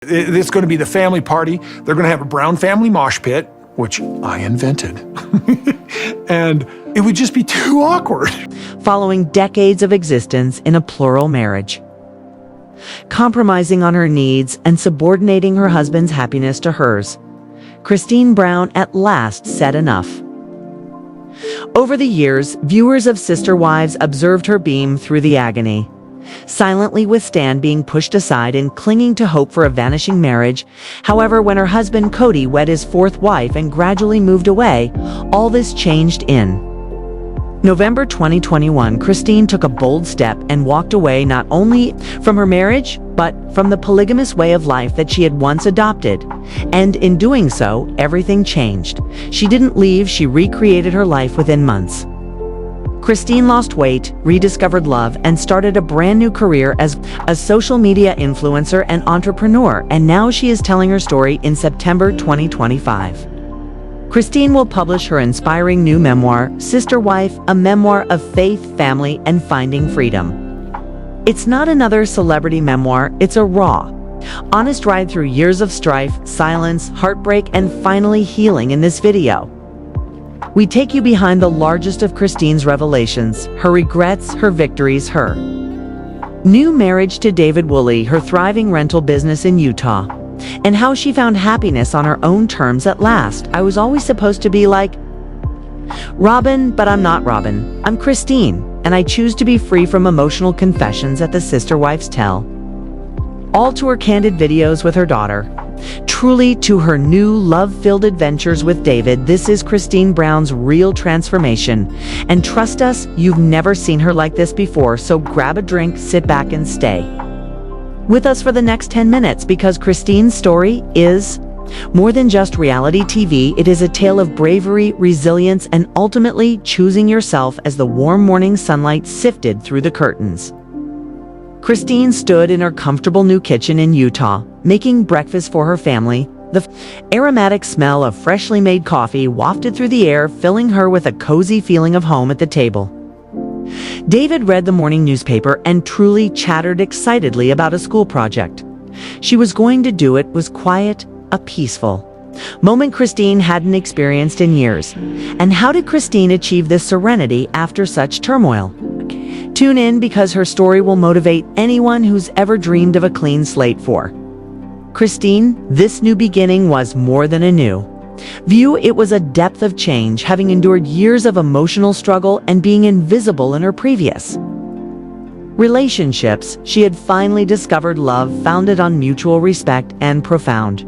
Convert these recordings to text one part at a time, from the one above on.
It's going to be the family party. They're going to have a brown family mosh pit, which I invented. And it would just be too awkward. Following decades of existence in a plural marriage. Compromising on her needs and subordinating her husband's happiness to hers, Christine Brown at last said enough. Over the years, viewers of Sister Wives observed her beam through the agony, silently withstand being pushed aside and clinging to hope for a vanishing marriage. However, when her husband Kody wed his fourth wife and gradually moved away, all this changed in November 2021. Christine took a bold step and walked away not only from her marriage, but from the polygamous way of life that she had once adopted. And in doing so, everything changed. She didn't leave, she recreated her life within months. Christine lost weight, rediscovered love, and started a brand new career as a social media influencer and entrepreneur, and now she is telling her story in September 2025. Christine will publish her inspiring new memoir, Sister Wife, a memoir of faith, family, and finding freedom. It's not another celebrity memoir, it's a raw, honest ride through years of strife, silence, heartbreak, and finally healing. In this video, we take you behind the largest of Christine's revelations, her regrets, her victories, her new marriage to David Woolley, her thriving rental business in Utah, and how she found happiness on her own terms at last. I was always supposed to be like Robyn, but I'm not Robyn. I'm Christine, and I choose to be free from emotional confessions at the Sister Wives Tell. All to her candid videos with her daughter. Truly to her new love-filled adventures with David. This is Christine Brown's real transformation. And trust us, you've never seen her like this before, so grab a drink, sit back, and stay with us for the next 10 minutes, because Christine's story is more than just reality TV. It is a tale of bravery, resilience, and ultimately choosing yourself as the warm morning sunlight sifted through the curtains. Christine stood in her comfortable new kitchen in Utah, making breakfast for her family. The aromatic smell of freshly made coffee wafted through the air, filling her with a cozy feeling of home at the table. David read the morning newspaper and truly chattered excitedly about a school project she was going to do. It was quiet, a peaceful moment Christine hadn't experienced in years. And how did Christine achieve this serenity after such turmoil? Tune in, because her story will motivate anyone who's ever dreamed of a clean slate. For Christine, this new beginning was more than a new view. It was a depth of change, having endured years of emotional struggle and being invisible in her previous relationships. She had finally discovered love founded on mutual respect and profound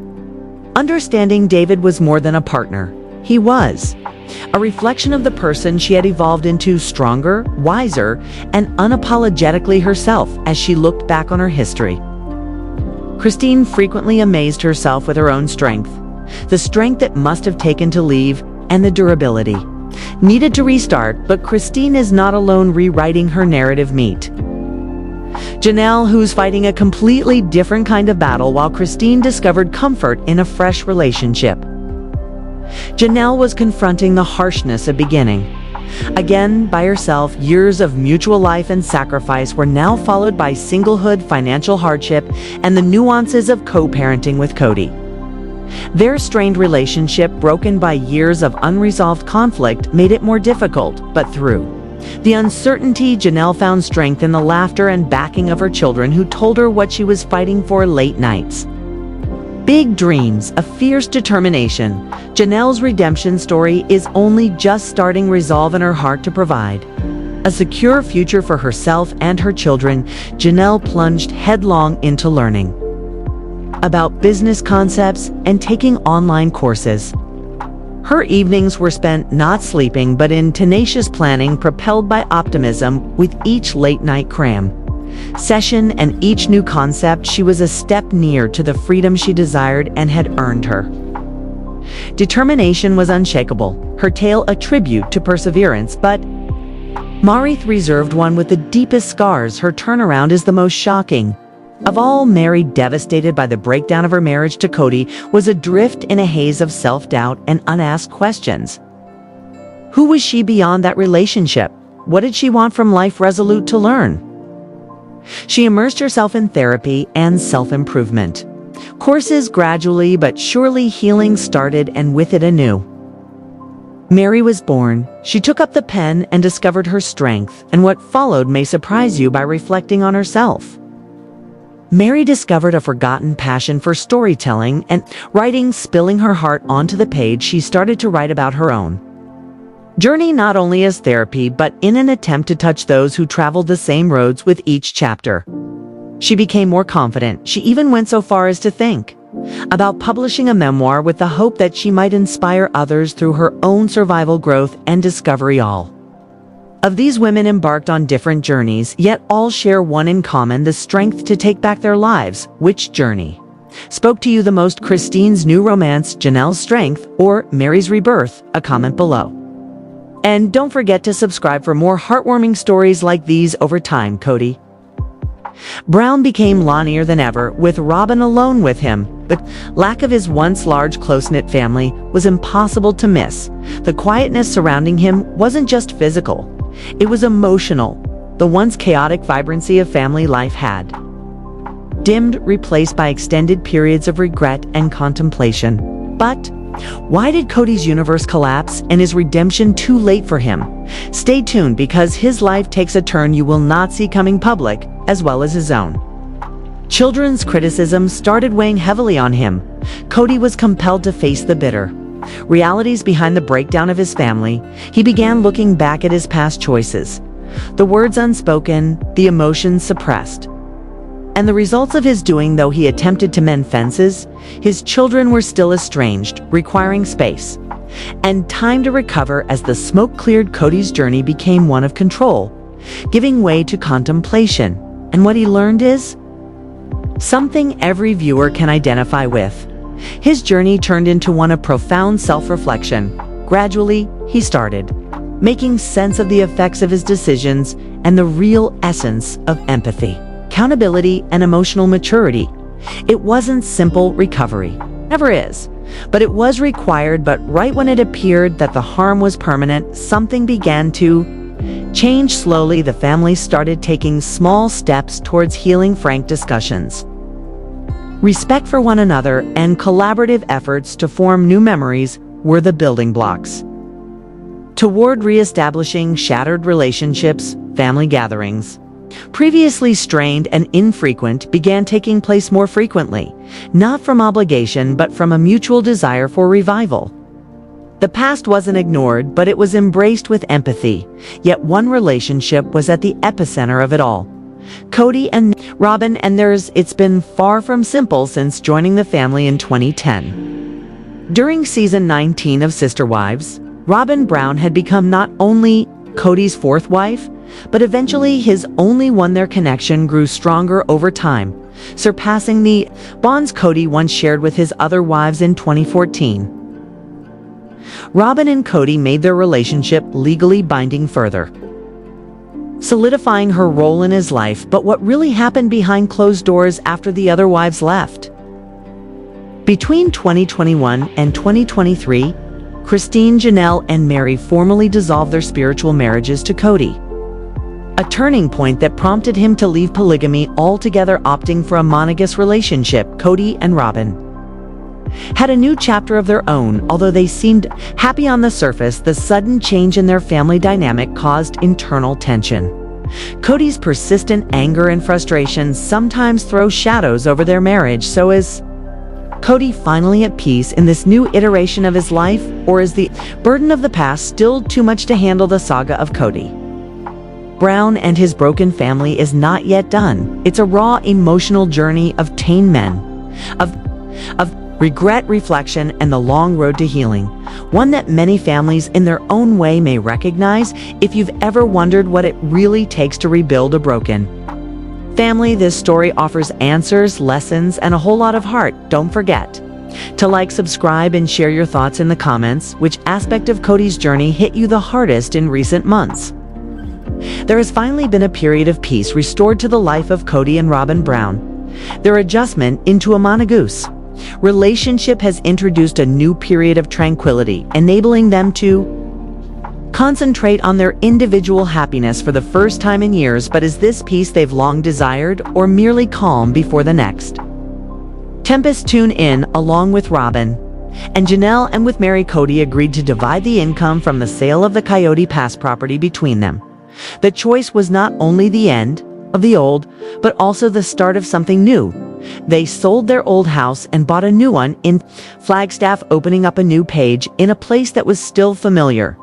understanding. David was more than a partner. He was a reflection of the person she had evolved into, stronger, wiser, and unapologetically herself. As she looked back on her history, Christine frequently amazed herself with her own strength. The strength that must have taken to leave, and the durability needed to restart. But Christine is not alone rewriting her narrative. Meet Janelle, who's fighting a completely different kind of battle while Christine discovered comfort in a fresh relationship. Janelle was confronting the harshness of beginning again by herself. Years of mutual life and sacrifice were now followed by singlehood, financial hardship, and the nuances of co-parenting with Kody. Their strained relationship, broken by years of unresolved conflict, made it more difficult. But through the uncertainty, Janelle found strength in the laughter and backing of her children, who told her what she was fighting for: late nights, big dreams, a fierce determination. Janelle's redemption story is only just starting. Resolve in her heart to provide a secure future for herself and her children, Janelle plunged headlong into learning about business concepts and taking online courses. Her evenings were spent not sleeping but in tenacious planning, propelled by optimism. With each late night cram session and each new concept, she was a step near to the freedom she desired and had earned. Her determination was unshakable, her tale a tribute to perseverance. But Meri, reserved one with the deepest scars, her turnaround is the most shocking of all. Meri, devastated by the breakdown of her marriage to Kody, was adrift in a haze of self-doubt and unasked questions. Who was she beyond that relationship? What did she want from life? Resolute to learn, she immersed herself in therapy and self-improvement. Courses gradually but surely healing started, and with it anew. Meri was born. She took up the pen and discovered her strength, and what followed may surprise you by reflecting on herself. Meri discovered a forgotten passion for storytelling and writing. Spilling her heart onto the page, she started to write about her own journey, not only as therapy, but in an attempt to touch those who traveled the same roads with each chapter. She became more confident. She even went so far as to think about publishing a memoir with the hope that she might inspire others through her own survival, growth, and discovery. All of these women embarked on different journeys, yet all share one in common: the strength to take back their lives. Which journey spoke to you the most? Christine's new romance, Janelle's strength, or Meri's rebirth? A comment below. And don't forget to subscribe for more heartwarming stories like these. Over time, Kody Brown became lonelier than ever, with Robyn alone with him. The lack of his once large, close-knit family was impossible to miss. The quietness surrounding him wasn't just physical, it was emotional. The once chaotic vibrancy of family life had dimmed, replaced by extended periods of regret and contemplation. But why did Kody's universe collapse, and is redemption too late for him? Stay tuned, because his life takes a turn you will not see coming. Public as well as his own children's criticism started weighing heavily on him. Kody was compelled to face the bitter realities behind the breakdown of his family. He began looking back at his past choices, the words unspoken, the emotions suppressed, and the results of his doing. Though he attempted to mend fences, his children were still estranged, requiring space and time to recover. As the smoke cleared, Kody's journey became one of control, giving way to contemplation. And what he learned is something every viewer can identify with. His journey turned into one of profound self-reflection. Gradually, he started making sense of the effects of his decisions and the real essence of empathy, accountability, and emotional maturity. It wasn't simple recovery, never is, but it was required. But right when it appeared that the harm was permanent, something began to change. Slowly, the family started taking small steps towards healing. Frank discussions, respect for one another, and collaborative efforts to form new memories were the building blocks toward reestablishing shattered relationships. Family gatherings, previously strained and infrequent, began taking place more frequently, not from obligation but from a mutual desire for revival. The past wasn't ignored, but it was embraced with empathy. Yet one relationship was at the epicenter of it all: Kody and Robyn. And it's been far from simple since joining the family in 2010. During season 19 of Sister Wives, Robyn Brown had become not only Kody's fourth wife, but eventually his only one. Their connection grew stronger over time, surpassing the bonds Kody once shared with his other wives. In 2014, Robyn and Kody made their relationship legally binding, further solidifying her role in his life. But what really happened behind closed doors after the other wives left? Between 2021 and 2023, Christine, Janelle, and Meri formally dissolved their spiritual marriages to Kody, a turning point that prompted him to leave polygamy altogether, opting for a monogamous relationship. Kody and Robyn had a new chapter of their own. Although they seemed happy on the surface, the sudden change in their family dynamic caused internal tension. Kody's persistent anger and frustration sometimes throw shadows over their marriage. So is Kody finally at peace in this new iteration of his life, or is the burden of the past still too much to handle? The saga of Kody Brown and his broken family is not yet done. It's a raw, emotional journey of men, of regret, reflection, and the long road to healing. One that many families in their own way may recognize. If you've ever wondered what it really takes to rebuild a broken family, this story offers answers, lessons, and a whole lot of heart. Don't forget to like, subscribe, and share your thoughts in the comments. Which aspect of Kody's journey hit you the hardest in recent months? There has finally been a period of peace restored to the life of Kody and Robyn Brown. Their adjustment into a monogamous relationship has introduced a new period of tranquility, enabling them to concentrate on their individual happiness for the first time in years. But is this peace they've long desired, or merely calm before the next Tempest tuned in along with Robyn, and Janelle and with Meri Kody agreed to divide the income from the sale of the Coyote Pass property between them. The choice was not only the end of the old, but also the start of something new. They sold their old house and bought a new one in Flagstaff, opening up a new page in a place that was still familiar.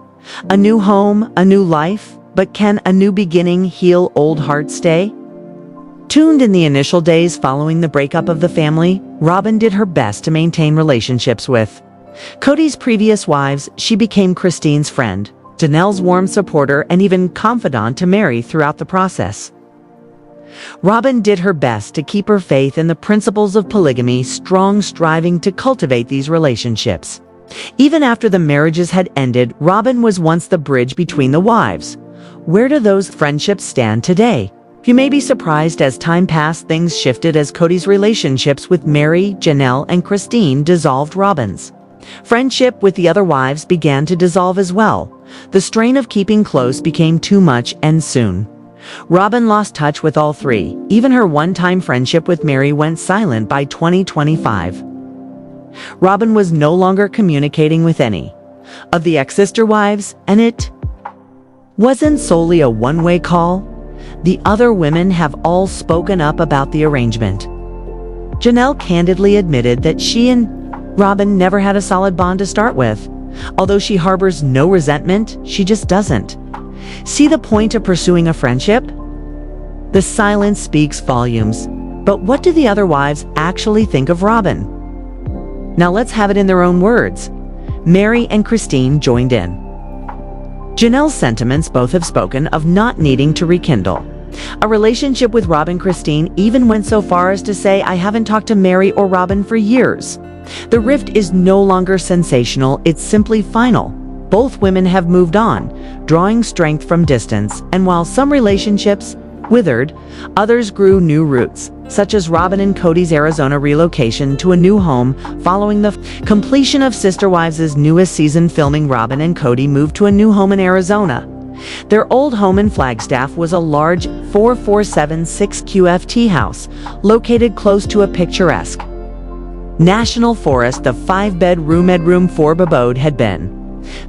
A new home, a new life, but can a new beginning heal old hearts stay? Tuned in the initial days following the breakup of the family, Robyn did her best to maintain relationships with Kody's previous wives. She became Christine's friend, Janelle's warm supporter, and even confidant to Meri throughout the process. Robyn did her best to keep her faith in the principles of polygamy strong, striving to cultivate these relationships. Even after the marriages had ended, Robyn was once the bridge between the wives. Where do those friendships stand today? You may be surprised. As time passed, things shifted as Kody's relationships with Meri, Janelle, and Christine dissolved. Robyn's friendship with the other wives began to dissolve as well. The strain of keeping close became too much, and soon Robyn lost touch with all three. Even her one-time friendship with Meri went silent by 2025. Robyn was no longer communicating with any of the ex-sister wives, and it wasn't solely a one-way call. The other women have all spoken up about the arrangement. Janelle candidly admitted that she and Robyn never had a solid bond to start with. Although she harbors no resentment, she just doesn't see the point of pursuing a friendship. The silence speaks volumes. But what do the other wives actually think of Robyn? Now let's have it in their own words. Meri and Christine joined in. Janelle's sentiments both have spoken of not needing to rekindle a relationship with Robyn. Christine even went so far as to say, "I haven't talked to Meri or Robyn for years." The rift is no longer sensational, it's simply final. Both women have moved on, drawing strength from distance, and while some relationships withered, others grew new roots, such as Robyn and Kody's Arizona relocation to a new home following the completion of Sister Wives' newest season filming. Robyn and Kody moved to a new home in Arizona. Their old home in Flagstaff was a large 4476 QFT house located close to a picturesque national forest. The 5-bedroom 4 abode had been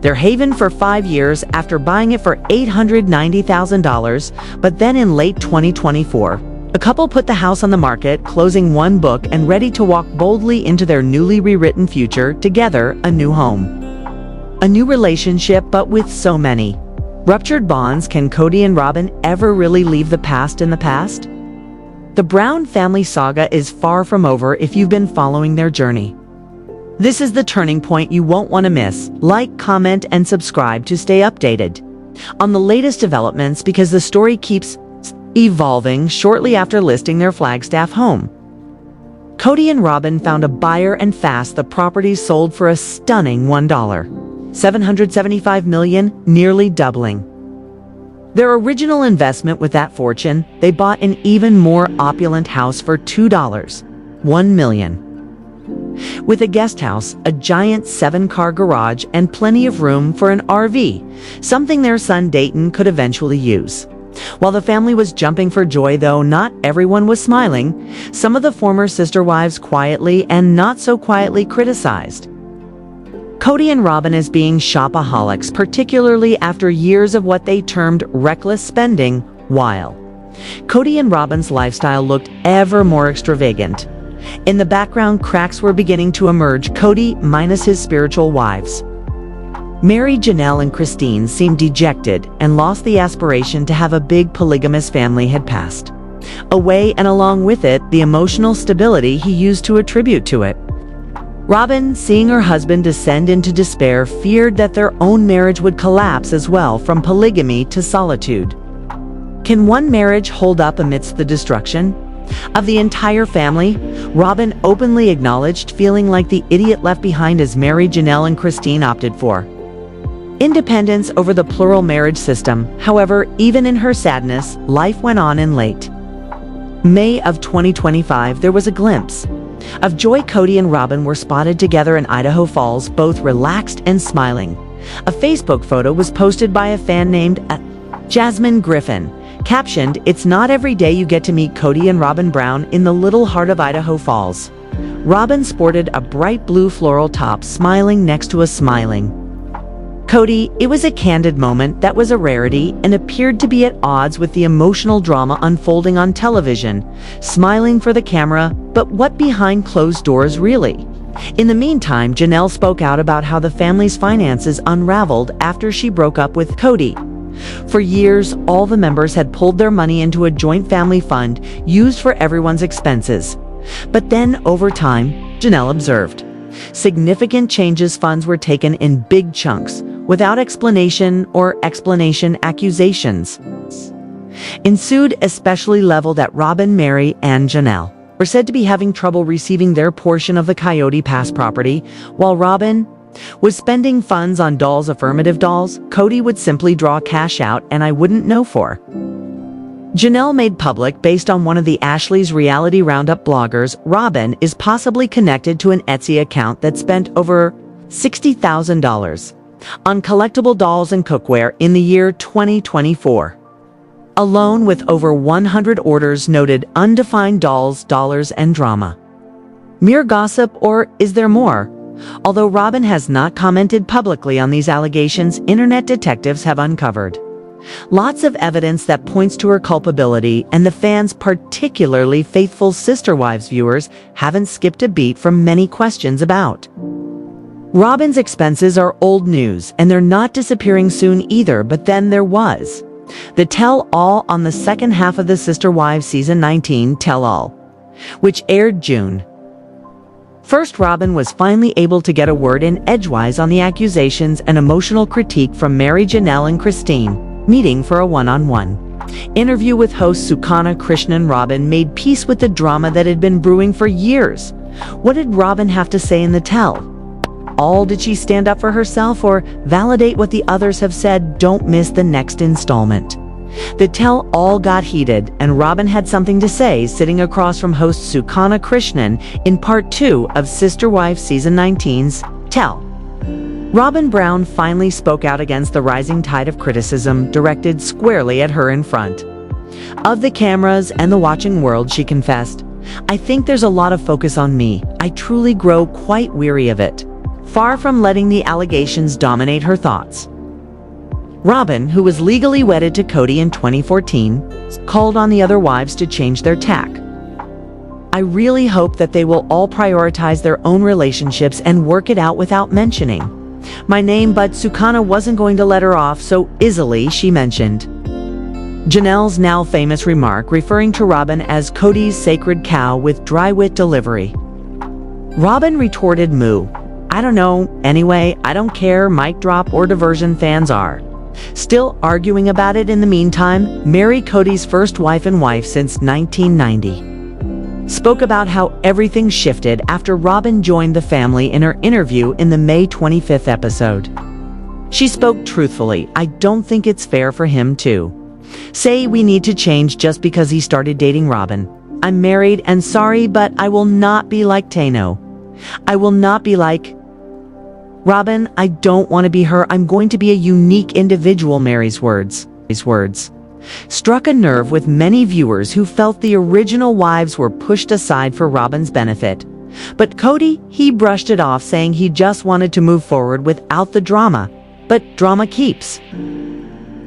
their haven for 5 years after buying it for $890,000, but then in late 2024, a couple put the house on the market, closing one book and ready to walk boldly into their newly rewritten future together, a new home, a new relationship, but with so many ruptured bonds. Can Kody and Robyn ever really leave the past in the past? The Brown family saga is far from over if you've been following their journey. This is the turning point you won't want to miss. Like, comment, and subscribe to stay updated on the latest developments, because the story keeps evolving. Shortly after listing their Flagstaff home, Kody and Robyn found a buyer, and fast. The property sold for a stunning $1.775 million, nearly doubling their original investment. With that fortune, they bought an even more opulent house for $2.1 million. With a guest house, a giant 7-car garage, and plenty of room for an RV, something their son Dayton could eventually use. While the family was jumping for joy, though, not everyone was smiling. Some of the former sister wives quietly and not so quietly criticized Kody and Robyn as being shopaholics, particularly after years of what they termed reckless spending. While Kody and Robyn's lifestyle looked ever more extravagant, in the background, cracks were beginning to emerge. Kody, minus his spiritual wives, Meri, Janelle, and Christine, seemed dejected and lost the aspiration to have a big polygamous family had passed away, and along with it, the emotional stability he used to attribute to it. Robyn, seeing her husband descend into despair, feared that their own marriage would collapse as well, from polygamy to solitude. Can one marriage hold up amidst the destruction of the entire family? Robyn openly acknowledged feeling like the idiot left behind as Meri, Janelle, and Christine opted for independence over the plural marriage system. However, even in her sadness, life went on. In late May of 2025, there was a glimpse of joy. Kody and Robyn were spotted together in Idaho Falls, both relaxed and smiling. A Facebook photo was posted by a fan named Jasmine Griffin, captioned, "It's not every day you get to meet Kody and Robyn Brown in the little heart of Idaho Falls." Robyn sported a bright blue floral top, smiling next to a smiling Kody. It was a candid moment that was a rarity and appeared to be at odds with the emotional drama unfolding on television. Smiling for the camera, but what behind closed doors really? In the meantime, Janelle spoke out about how the family's finances unraveled after she broke up with Kody. For years, all the members had pulled their money into a joint family fund used for everyone's expenses. But then, over time, Janelle observed, significant changes. Funds were taken in big chunks, without explanation or explanation. Accusations ensued, especially leveled at Robyn, Meri, and Janelle, were said to be having trouble receiving their portion of the Kody Pass property. While Robyn was spending funds on dolls, affirmative dolls, Kody would simply draw cash out and I wouldn't know for. Janelle made public, based on one of the Ashley's Reality Roundup bloggers, Robyn is possibly connected to an Etsy account that spent over $60,000 on collectible dolls and cookware in the year 2024. Alone with over 100 orders noted undefined dolls, dollars, and drama. Mere gossip, or is there more? Although Robyn has not commented publicly on these allegations, internet detectives have uncovered lots of evidence that points to her culpability, and the fans, particularly faithful Sister Wives viewers, haven't skipped a beat from many questions about Robyn's expenses. Are old news, and they're not disappearing soon either. But then there was the tell-all on the second half of the Sister Wives Season 19 tell-all, which aired June 1st. Robyn was finally able to get a word in edgewise on the accusations and emotional critique from Meri, Janelle, and Christine, meeting for a one-on-one interview with host Sukana Krishnan. Robyn made peace with the drama that had been brewing for years. What did Robyn have to say in the tell-all? Did she stand up for herself or validate what the others have said? Don't miss the next installment. The tell-all got heated, and Robyn had something to say sitting across from host Sukana Krishnan in part 2 of Sister Wives Season 19's Tell. Robyn Brown finally spoke out against the rising tide of criticism directed squarely at her in front of the cameras and the watching world. She confessed, "I think there's a lot of focus on me. I truly grow quite weary of it." Far from letting the allegations dominate her thoughts, Robyn, who was legally wedded to Kody in 2014, called on the other wives to change their tack. "I really hope that they will all prioritize their own relationships and work it out without mentioning my name." But Sukana wasn't going to let her off so easily. She mentioned Janelle's now famous remark, referring to Robyn as Kody's sacred cow with dry wit delivery. Robyn retorted, "Moo. I don't know. Anyway, I don't care." Mic drop or diversion. Fans are still arguing about it. In the meantime, Meri, Kody's first wife and wife since 1990, spoke about how everything shifted after Robyn joined the family in her interview in the May 25th episode. She spoke truthfully. "I don't think it's fair for him to say we need to change just because he started dating Robyn. I'm married and sorry, but I will not be like Tano. I will not be like Robyn. I don't want to be her. I'm going to be a unique individual." Meri's words struck a nerve with many viewers who felt the original wives were pushed aside for Robyn's benefit. But Kody, he brushed it off, saying he just wanted to move forward without the drama. But drama keeps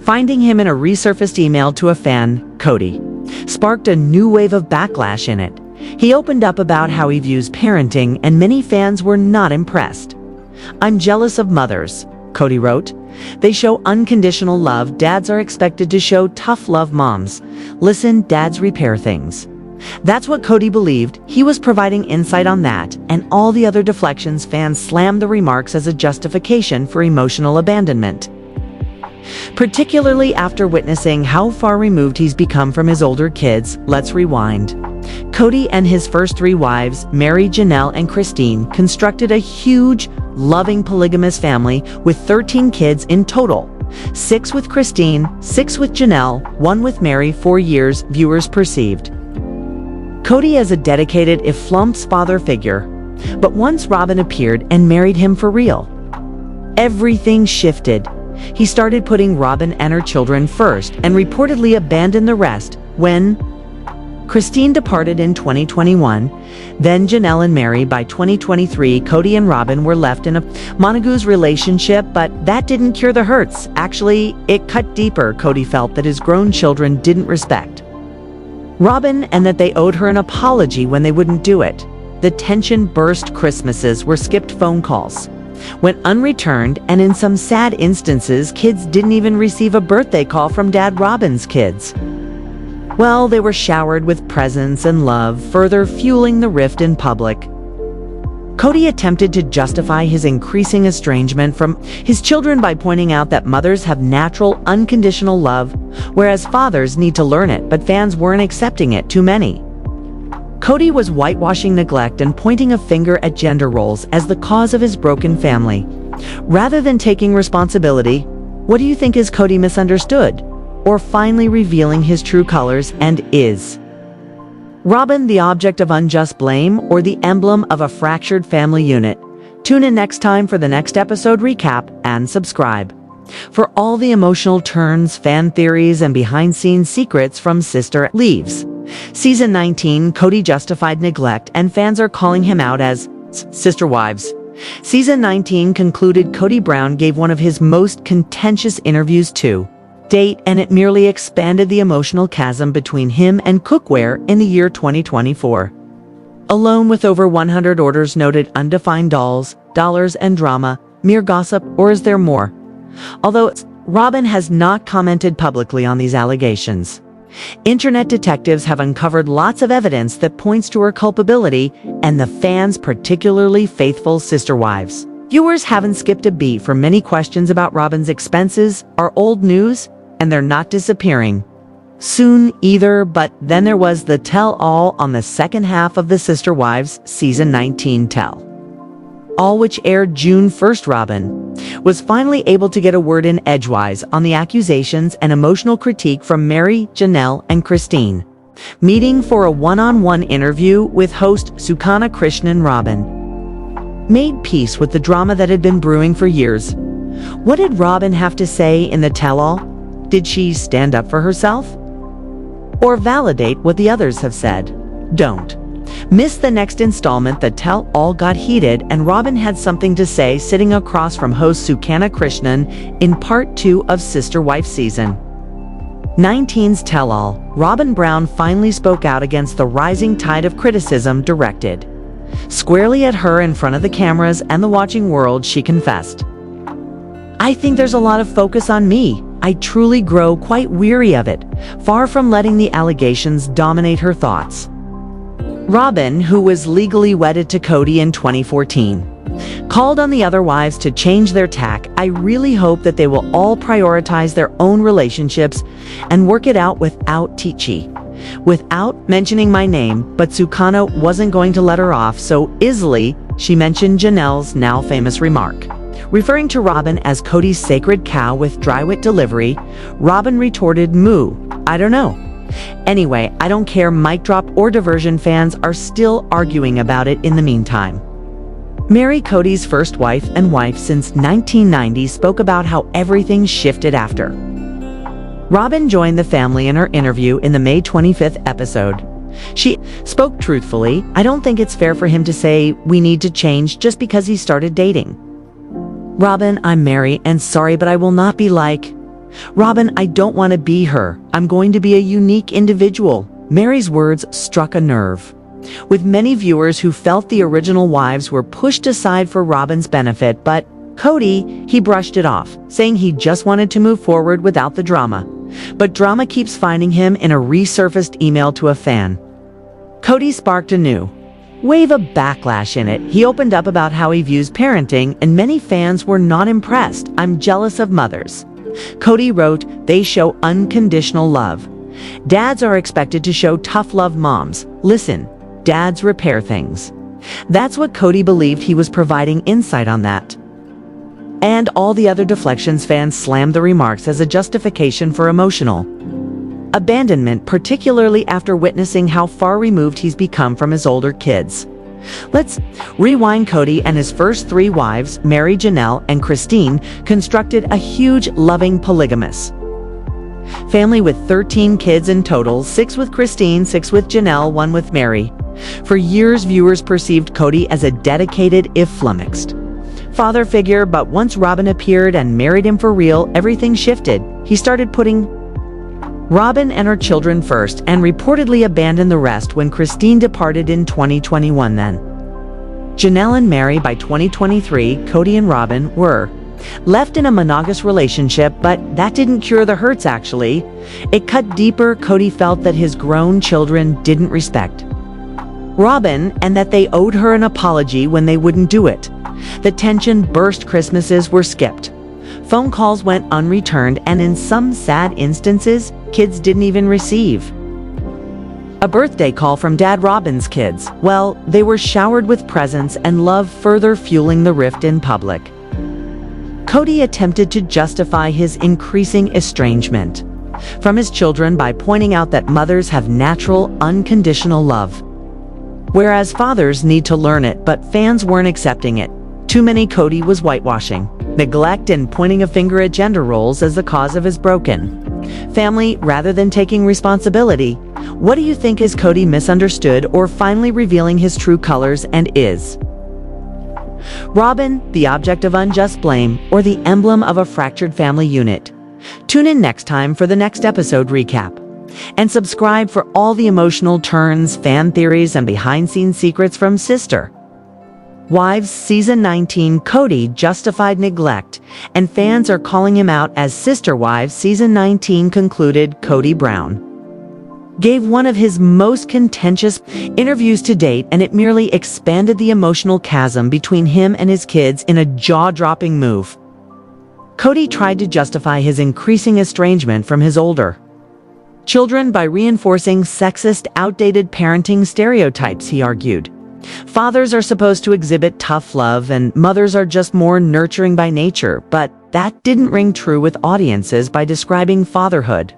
finding him. In a resurfaced email to a fan, Kody sparked a new wave of backlash in it. He opened up about how he views parenting, and many fans were not impressed. "I'm jealous of mothers," Kody wrote. "They show unconditional love. Dads are expected to show tough love. Moms, listen, dads repair things." That's what Kody believed. He was providing insight on that and all the other deflections. Fans slammed the remarks as a justification for emotional abandonment, particularly after witnessing how far removed he's become from his older kids. Let's rewind. Kody and his first 3 wives, Meri, Janelle, and Christine, constructed a huge, loving polygamous family with 13 kids in total. 6 with Christine, 6 with Janelle, 1 with Meri. 4 years, viewers perceived Kody as a dedicated, if flumps, father figure. But once Robyn appeared and married him for real, everything shifted. He started putting Robyn and her children first and reportedly abandoned the rest. When Christine departed in 2021. Then Janelle and Meri. By 2023, Kody and Robyn were left in a monogous relationship, but that didn't cure the hurts. Actually, it cut deeper. Kody felt that his grown children didn't respect Robyn and that they owed her an apology when they wouldn't do it. The tension burst. Christmases were skipped, phone calls went unreturned, and in some sad instances, kids didn't even receive a birthday call from Dad. Robyn's kids, well, they were showered with presents and love, further fueling the rift in public. Kody attempted to justify his increasing estrangement from his children by pointing out that mothers have natural, unconditional love, whereas fathers need to learn it, but fans weren't accepting it. Too many. Kody was whitewashing neglect and pointing a finger at gender roles as the cause of his broken family. Rather than taking responsibility, what do you think? Is Kody misunderstood? Or finally revealing his true colors? And is Robyn the object of unjust blame or the emblem of a fractured family unit? Tune in next time for the next episode recap and subscribe for all the emotional turns, fan theories, and behind-scenes secrets from Sister Leaves. Season 19, Kody justified neglect, and fans are calling him out as Sister Wives. Season 19 concluded. Kody Brown gave one of his most contentious interviews to date, and it merely expanded the emotional chasm between him and cookware in the year 2024. Alone with over 100 orders noted, undefined dollars, and drama, mere gossip, or is there more? Although Robyn has not commented publicly on these allegations. Internet detectives have uncovered lots of evidence that points to her culpability, and the fans, particularly faithful Sister Wives viewers, haven't skipped a beat. For many questions about Robyn's expenses are old news, and they're not disappearing soon either. But then there was the tell-all on the second half of the Sister Wives Season 19 tell-all, which aired June 1st. Robyn was finally able to get a word in edgewise on the accusations and emotional critique from Meri, Janelle, and Christine, meeting for a one-on-one interview with host Sukana Krishnan. Robyn made peace with the drama that had been brewing for years. What did Robyn have to say in the tell-all? Did she stand up for herself? Or validate what the others have said? Don't miss the next installment. The tell-all got heated, and Robyn had something to say sitting across from host Sukana Krishnan in part 2 of Sister Wife Season 19's tell-all. Robyn Brown finally spoke out against the rising tide of criticism directed squarely at her in front of the cameras and the watching world. She confessed, "I think there's a lot of focus on me. I truly grow quite weary of it," far from letting the allegations dominate her thoughts. Robyn, who was legally wedded to Kody in 2014, called on the other wives to change their tack. "I really hope that they will all prioritize their own relationships and work it out without without mentioning my name." But Sukana wasn't going to let her off so easily. She mentioned Janelle's now famous remark, referring to Robyn as Kody's sacred cow with dry wit delivery. Robyn retorted, "Moo, I don't know. Anyway, I don't care." Mic drop or diversion. Fans are still arguing about it in the meantime. Meri, Kody's first wife and wife since 1990, spoke about how everything shifted after Robyn joined the family in her interview in the May 25th episode. She spoke truthfully. "I don't think it's fair for him to say we need to change just because he started dating. Robyn, I'm Meri, and sorry, but I will not be like Robyn. I don't want to be her. I'm going to be a unique individual." Meri's words struck a nerve with many viewers who felt the original wives were pushed aside for Robyn's benefit. But Kody, he brushed it off, saying he just wanted to move forward without the drama. But drama keeps finding him. In a resurfaced email to a fan, Kody sparked a new wave of backlash. In it, he opened up about how he views parenting, and many fans were not impressed. "I'm jealous of mothers," Kody wrote. "They show unconditional love. Dads are expected to show tough love. Moms, listen. Dads repair things." That's what Kody believed. He was providing insight on that. And all the other deflections. Fans slammed the remarks as a justification for emotional abandonment, particularly after witnessing how far removed he's become from his older kids. Let's rewind. Kody and his first 3 wives, Meri, Janelle, and Christine, constructed a huge, loving, polygamous family with 13 kids in total, 6 with Christine, 6 with Janelle, 1 with Meri. For years, viewers perceived Kody as a dedicated, if flummoxed, father figure, but once Robyn appeared and married him for real, everything shifted. He started putting Robyn and her children first and reportedly abandoned the rest when Christine departed in 2021 then. Janelle and Meri by 2023, Kody and Robyn were left in a monogamous relationship, but that didn't cure the hurts actually. It cut deeper. Kody felt that his grown children didn't respect Robyn and that they owed her an apology when they wouldn't do it. The tension burst. Christmases were skipped. Phone calls went unreturned, and in some sad instances, kids didn't even receive a birthday call from Dad. Robyn's kids, well, they were showered with presents and love, further fueling the rift in public. Kody attempted to justify his increasing estrangement from his children by pointing out that mothers have natural, unconditional love, whereas fathers need to learn it, but fans weren't accepting it. Too many. Kody was whitewashing neglect and pointing a finger at gender roles as the cause of his broken family rather than taking responsibility. What do you think? Is Kody misunderstood or finally revealing his true colors, and is Robyn the object of unjust blame or the emblem of a fractured family unit? Tune in next time for the next episode recap. And subscribe for all the emotional turns, fan theories, and behind-the-scenes secrets from Sister Wives Season 19. Kody justified neglect, and fans are calling him out as Sister Wives Season 19 concluded. Kody Brown gave one of his most contentious interviews to date, and it merely expanded the emotional chasm between him and his kids in a jaw-dropping move. Kody tried to justify his increasing estrangement from his older children by reinforcing sexist, outdated parenting stereotypes. He argued fathers are supposed to exhibit tough love and mothers are just more nurturing by nature, but that didn't ring true with audiences. By describing fatherhood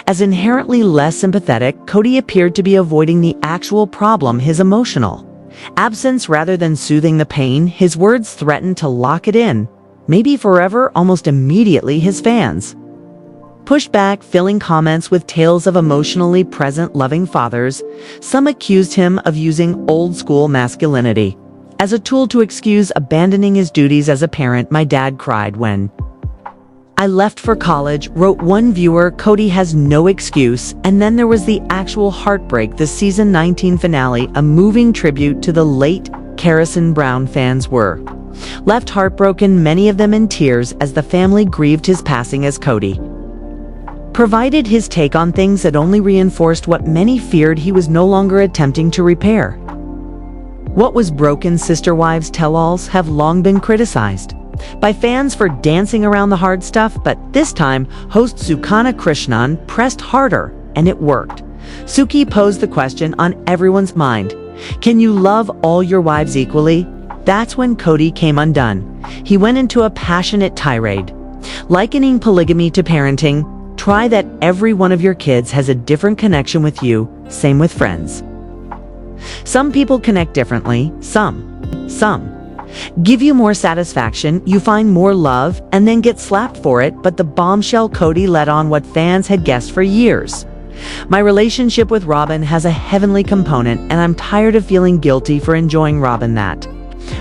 as inherently less sympathetic, Kody appeared to be avoiding the actual problem, his emotional absence, rather than soothing the pain. His words threatened to lock it in, maybe forever. Almost immediately, his fans pushed back, filling comments with tales of emotionally present, loving fathers. Some accused him of using old-school masculinity as a tool to excuse abandoning his duties as a parent. "My dad cried when I left for college," wrote one viewer. Kody has no excuse. And then there was the actual heartbreak. The Season 19 finale, a moving tribute to the late Harrison Brown. Fans were left heartbroken, many of them in tears, as the family grieved his passing, as Kody provided his take on things that only reinforced what many feared he was no longer attempting to repair. What was broken? Sister Wives tell-alls have long been criticized by fans for dancing around the hard stuff, but this time, host Sukana Krishnan pressed harder, and it worked. Suki posed the question on everyone's mind: can you love all your wives equally? That's when Kody came undone. He went into a passionate tirade, likening polygamy to parenting. Try that. Every one of your kids has a different connection with you, same with friends. Some people connect differently, some give you more satisfaction, you find more love, and then get slapped for it. But the bombshell: Kody let on what fans had guessed for years. "My relationship with Robyn has a heavenly component, and I'm tired of feeling guilty for enjoying Robyn." That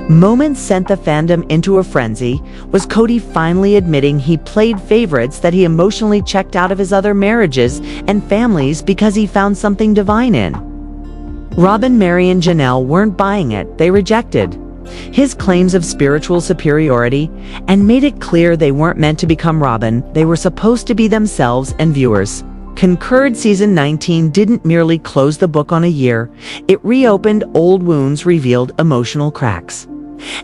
moment sent the fandom into a frenzy. Was Kody finally admitting he played favorites, that he emotionally checked out of his other marriages and families because he found something divine in Robyn? Meri and Janelle weren't buying it. They rejected his claims of spiritual superiority and made it clear they weren't meant to become Robyn. They were supposed to be themselves, and viewers concurred. Season 19 didn't merely close the book on a year, it reopened old wounds, revealed emotional cracks,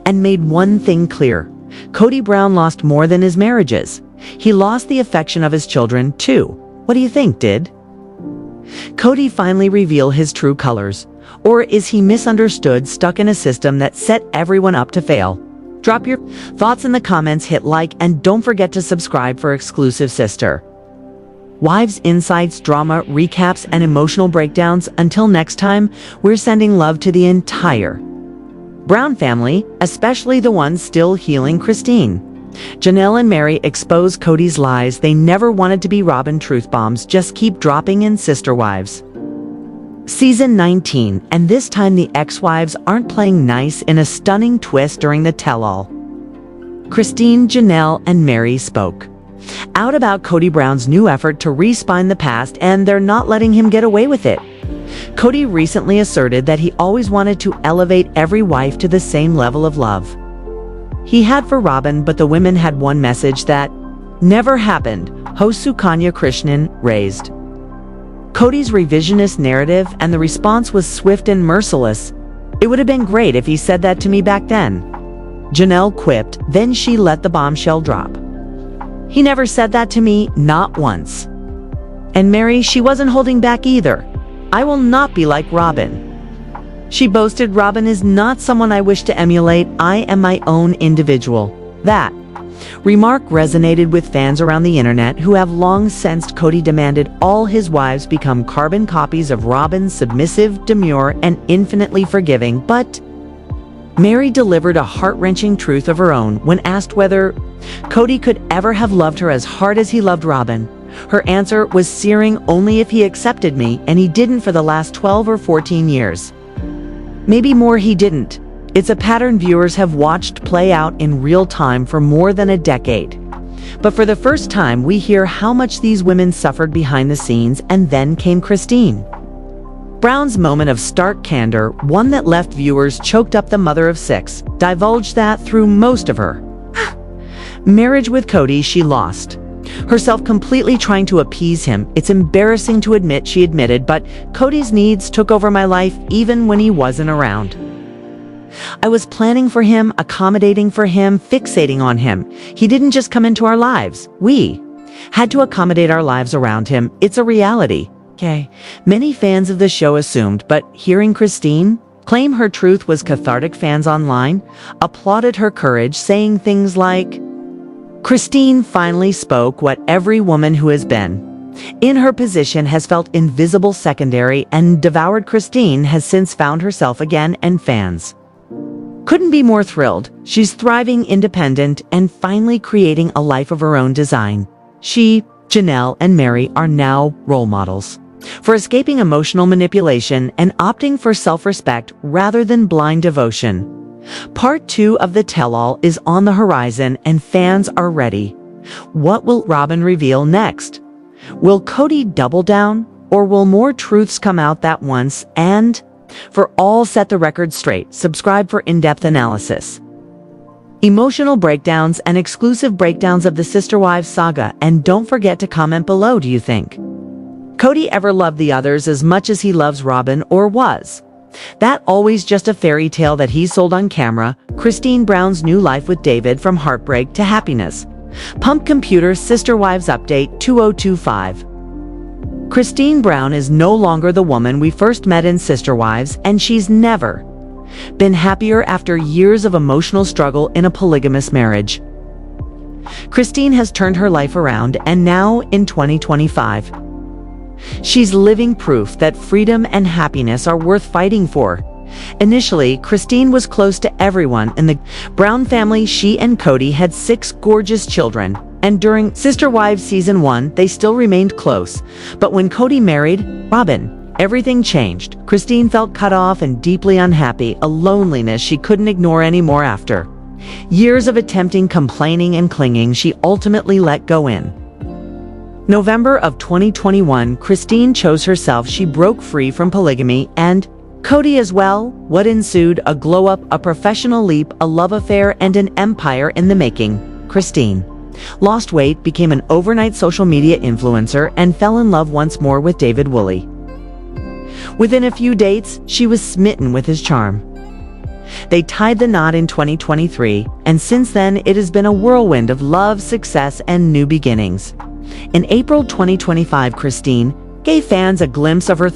and made one thing clear: Kody Brown lost more than his marriages. He lost the affection of his children, too. What do you think? Did Kody finally reveal his true colors? Or is he misunderstood, stuck in a system that set everyone up to fail? Drop your thoughts in the comments, hit like, and don't forget to subscribe for exclusive Sister Wives insights, drama, recaps, and emotional breakdowns. Until next time, we're sending love to the entire Brown family, especially the ones still healing. Christine. Janelle and Meri expose Kody's lies. They never wanted to be Robyn truth bombs, just keep dropping in sister wives. Season 19, and this time the ex-wives aren't playing nice in a stunning twist during the tell-all. Christine, Janelle, and Meri spoke out about Kody Brown's new effort to respine the past, and they're not letting him get away with it. Kody recently asserted that he always wanted to elevate every wife to the same level of love he had for Robyn, but the women had one message that never happened, host Sukanya Krishnan raised Kody's revisionist narrative, and the response was swift and merciless. "It would have been great if he said that to me back then," Janelle quipped, then she let the bombshell drop. "He never said that to me, not once." And Meri, she wasn't holding back either. "I will not be like Robyn." She boasted, "Robyn is not someone I wish to emulate. I am my own individual." That remark resonated with fans around the internet who have long sensed Kody demanded all his wives become carbon copies of Robyn, submissive, demure, and infinitely forgiving. But Meri delivered a heart-wrenching truth of her own when asked whether Kody could ever have loved her as hard as he loved Robyn. Her answer was searing: "Only if he accepted me, and he didn't for the last 12 or 14 years. Maybe more he didn't." It's a pattern viewers have watched play out in real time for more than a decade. But for the first time, we hear how much these women suffered behind the scenes, and then came Christine Brown's moment of stark candor, one that left viewers choked up. The mother of six divulged that through most of her marriage with Kody, she lost herself completely trying to appease him. "It's embarrassing to admit," she admitted, "but Kody's needs took over my life even when he wasn't around. I was planning for him, accommodating for him, fixating on him. He didn't just come into our lives. We had to accommodate our lives around him. It's a reality." Okay. Many fans of the show assumed, but hearing Christine claim her truth was cathartic, fans online applauded her courage, saying things like, "Christine finally spoke what every woman who has been in her position has felt invisible, secondary, and devoured." Christine has since found herself again, and fans couldn't be more thrilled. She's thriving, independent, and finally creating a life of her own design. She, Janelle, and Meri are now role models for escaping emotional manipulation and opting for self-respect rather than blind devotion. Part 2 of the tell-all is on the horizon, and fans are ready. What will Robyn reveal next? Will Kody double down, or will more truths come out that once and for all set the record straight? Subscribe for in-depth analysis, emotional breakdowns, and exclusive breakdowns of the Sister Wives saga. And don't forget to comment below. Do you think Kody ever loved the others as much as he loves Robyn, or was that always just a fairy tale that he sold on camera? Christine Brown's new life with David, from heartbreak to happiness. Pump Computer Sister Wives Update 2025. Christine Brown is no longer the woman we first met in Sister Wives, and she's never been happier after years of emotional struggle in a polygamous marriage. Christine has turned her life around, and now in 2025, she's living proof that freedom and happiness are worth fighting for. Initially, Christine was close to everyone in the Brown family. She and Kody had 6 gorgeous children, and during Sister Wives Season 1, they still remained close. But when Kody married Robyn, everything changed. Christine felt cut off and deeply unhappy, a loneliness she couldn't ignore anymore. After years of attempting, complaining, and clinging, she ultimately let go. In November of 2021, Christine chose herself. She broke free from polygamy, and Kody as well. What ensued? A glow-up, a professional leap, a love affair, and an empire in the making. Christine lost weight, became an overnight social media influencer, and fell in love once more with David Woolley. Within a few dates, she was smitten with his charm. They tied the knot in 2023, and since then it has been a whirlwind of love, success, and new beginnings. In April 2025, Christine gave fans a glimpse of her